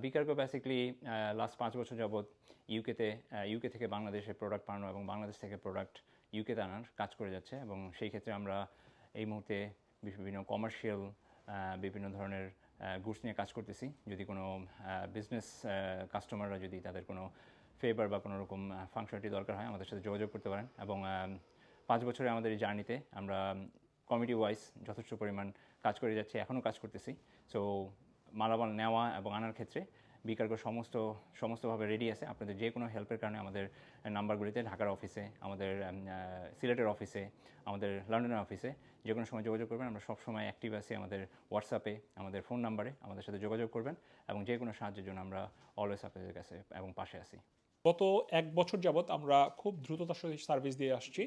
বিকার্গো basically last 5 বছর যাবৎ UK থেকে বাংলাদেশে প্রোডাক্ট পাঠানো এবং বাংলাদেশ থেকে প্রোডাক্ট ইউকেতে আনার কাজ করে যাচ্ছে, এবং সেই ক্ষেত্রে আমরা এই মুহূর্তে বিভিন্ন কমার্শিয়াল বিভিন্ন ধরনের গুডস নিয়ে কাজ করতেছি। যদি কোনো বিজনেস কাস্টমাররা যদি তাদের কোনো ফেভার বা কোনো রকম ফাংশনালিটি দরকার হয় আমাদের সাথে যোগাযোগ করতে পারেন। এবং 5 বছরে আমাদের এই জার্নিতে আমরা কমিটি ওয়াইজ যথেষ্ট পরিমাণ কাজ করে যাচ্ছি, এখনও কাজ করতেছি। সো মালামাল নেওয়া এবং আনার ক্ষেত্রে বিকার্গো সমস্তভাবে রেডি আছে। আপনাদের যে কোনো হেল্পের কারণে আমাদের নাম্বারগুলিতে ঢাকার অফিসে, আমাদের সিলেটের অফিসে, আমাদের লন্ডনের অফিসে যে কোনো সময় যোগাযোগ করবেন। আমরা সবসময় অ্যাক্টিভ আছি। আমাদের হোয়াটসঅ্যাপে, আমাদের ফোন নাম্বারে আমাদের সাথে যোগাযোগ করবেন, এবং যে কোনো সাহায্যের জন্য আমরা অলওয়েজ আপনাদের কাছে এবং পাশে আছি। গত 1 বছর যাবৎ আমরা খুব দ্রুততার সাথে সার্ভিস দিয়ে আসছি,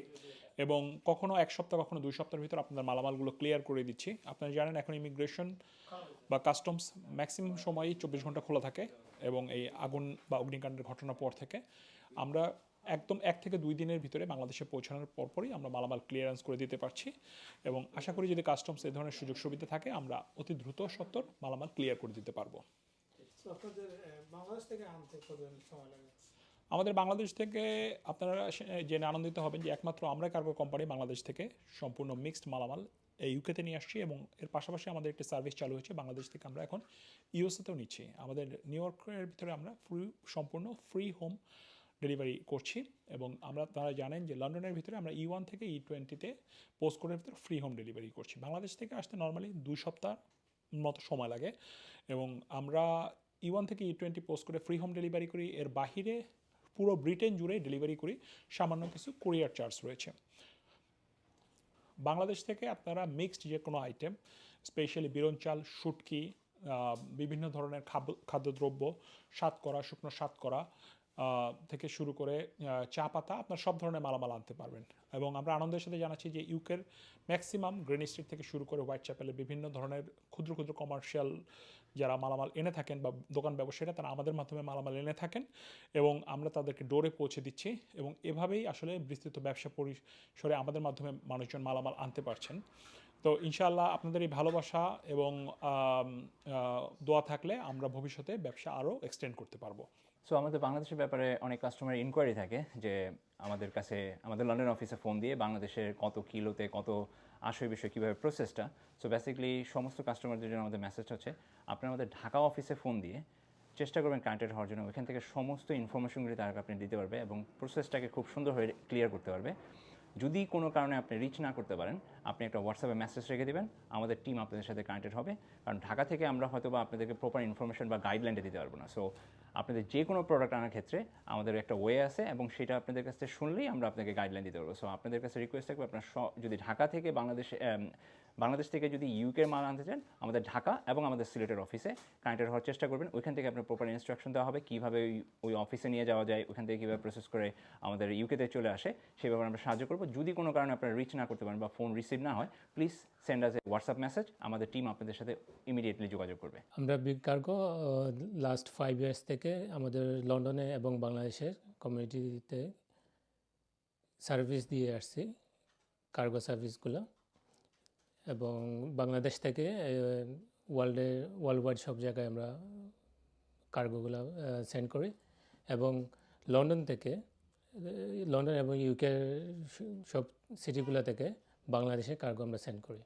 এবং কখনো 1 সপ্তাহ কখনো 2 সপ্তাহের ভিতর আপনাদের মালামালগুলো ক্লিয়ার করে দিচ্ছি। আপনারা জানেন এখন ইমিগ্রেশন বা কাস্টমস ম্যাক্সিমাম সময়ই 24 ঘন্টা খোলা থাকে, এবং এই আগুন বা অগ্নিকাণ্ডের ঘটনার পর থেকে আমরা একদম 1 থেকে 2 দিনের ভিতরে বাংলাদেশে পৌঁছানোর পরপরই আমরা মালামাল ক্লিয়ারেন্স করে দিতে পারছি, এবং আশা করি যদি কাস্টমস এই ধরনের সুযোগ সুবিধা থাকে আমরা অতি দ্রুত সত্বর মালামাল ক্লিয়ার করে দিতে পারবো। বাংলাদেশ থেকে আনতে কতদিন সময় লাগে? আমাদের বাংলাদেশ থেকে আপনারা জেনে আনন্দিত হবেন যে একমাত্র আমরা কার্গো কোম্পানি বাংলাদেশ থেকে সম্পূর্ণ মিক্সড মালামাল ইউকেতে নিয়ে আসছি, এবং এর পাশাপাশি আমাদের একটি সার্ভিস চালু হয়েছে বাংলাদেশ থেকে আমরা এখন ইউএসএতেও নিচ্ছি। আমাদের নিউ ইয়র্কের ভিতরে আমরা সম্পূর্ণ ফ্রি হোম ডেলিভারি করছি, এবং তারা জানেন যে লন্ডনের ভিতরে আমরা E1 থেকে E20-তে পোস্ট কোডের ভিতরে ফ্রি হোম ডেলিভারি করছি। বাংলাদেশ থেকে আসতে নর্মালি 2 সপ্তাহ মতো সময় লাগে, এবং আমরা E1 থেকে E20 পোস্ট করে ফ্রি হোম ডেলিভারি করি। এর বাহিরে পুরো ব্রিটেন জুড়ে ডেলিভারি করি, সামান্য কিছু কুরিয়ার চার্জ রয়েছে। বাংলাদেশ থেকে আপনারা মিক্সড যে কোনো আইটেম, স্পেশালি বিরন চাল, শুটকি, বিভিন্ন ধরনের খাদ্যদ্রব্য, সাতকরা, শুকনো সাতকরা থেকে শুরু করে চা পাতা, আপনার সব ধরনের মালামাল আনতে পারবেন। এবং আমরা আনন্দের সাথে জানাচ্ছি যে ইউকের ম্যাক্সিমাম গ্রেন স্ট্রিট থেকে শুরু করে হোয়াইট চ্যাপেলের বিভিন্ন ধরনের ক্ষুদ্র ক্ষুদ্র কমার্শিয়াল যারা মালামাল এনে থাকেন বা দোকান ব্যবসায়ীরা, তারা আমাদের মাধ্যমে মালামাল এনে থাকেন, এবং আমরা তাদেরকে ডোরে পৌঁছে দিচ্ছি, এবং এভাবেই আসলে বিস্তৃত ব্যবসা পরিসরে আমাদের মাধ্যমে মানুষজন মালামাল আনতে পারছেন। তো ইনশাআল্লাহ আপনাদের এই ভালোবাসা এবং দোয়া থাকলে আমরা ভবিষ্যতে ব্যবসা আরও এক্সটেন্ড করতে পারবো। সো আমাদের বাংলাদেশের ব্যাপারে অনেক কাস্টমার ইনকোয়ারি থাকে যে আমাদের কাছে আমাদের লন্ডন অফিসে ফোন দিয়ে বাংলাদেশের কত কিলোতে কত আসে বিষয় কীভাবে প্রসেসটা। সো বেসিক্যালি সমস্ত কাস্টমারদের জন্য আমাদের মেসেজটা হচ্ছে আপনারা আমাদের ঢাকা অফিসে ফোন দিয়ে চেষ্টা করবেন কানেক্টেড হওয়ার জন্য। ওইখান থেকে সমস্ত ইনফরমেশনগুলি তারা আপনি দিতে পারবে এবং প্রসেসটাকে খুব সুন্দরভাবে ক্লিয়ার করতে পারবে। যদি কোনো কারণে আপনি রিচ না করতে পারেন, আপনি একটা হোয়াটসঅ্যাপে মেসেজ রেখে দেবেন, আমাদের টিম আপনাদের সাথে কানেক্টেড হবে। কারণ ঢাকা থেকে আমরা হয়তো বা আপনাদেরকে প্রপার ইনফরমেশন বা গাইডলাইনটা দিতে পারবো না। সো আপনাদের যে কোনো প্রোডাক্ট আনার ক্ষেত্রে আমাদের একটা ওয়ে আছে, এবং সেটা আপনাদের কাছ থেকে শুনলেই আমরা আপনাকে গাইডলাইন দিতে পারবো। সো আপনাদের কাছে রিকোয়েস্ট থাকবে আপনার যদি ঢাকা থেকে বাংলাদেশ থেকে যদি ইউকের মাল আনতে চান, আমাদের ঢাকা এবং আমাদের সিলেটের অফিসে কানেক্টেড হওয়ার চেষ্টা করবেন। ওইখান থেকে আপনার প্রপার ইনস্ট্রাকশন দেওয়া হবে কীভাবে ওই অফিসে নিয়ে যাওয়া যায়, ওইখান থেকে কীভাবে প্রসেস করে আমাদের ইউকেতে চলে আসে সেই ব্যাপারে আমরা সাহায্য করবো। যদি কোনো কারণে আপনারা রিচ না করতে পারেন বা ফোন রিসিভ না হয়, please send us A WhatsApp message, আমাদের টিম আপনাদের সাথে ইমিডিয়েটলি যোগাযোগ করবে। আমরা বিগ কার্গো লাস্ট 5 ইয়ার্স থেকে আমাদের লন্ডনে এবং বাংলাদেশের কমিউনিটিতে সার্ভিস দিয়ে আসছি, কার্গো সার্ভিসগুলো, এবং বাংলাদেশ থেকে ওয়ার্ল্ড ওয়াইড সব জায়গায় আমরা কার্গোগুলো সেন্ড করি, এবং লন্ডন এবং ইউকের সব সিটিগুলো থেকে বাংলাদেশে কার্গো আমরা সেন্ড করি।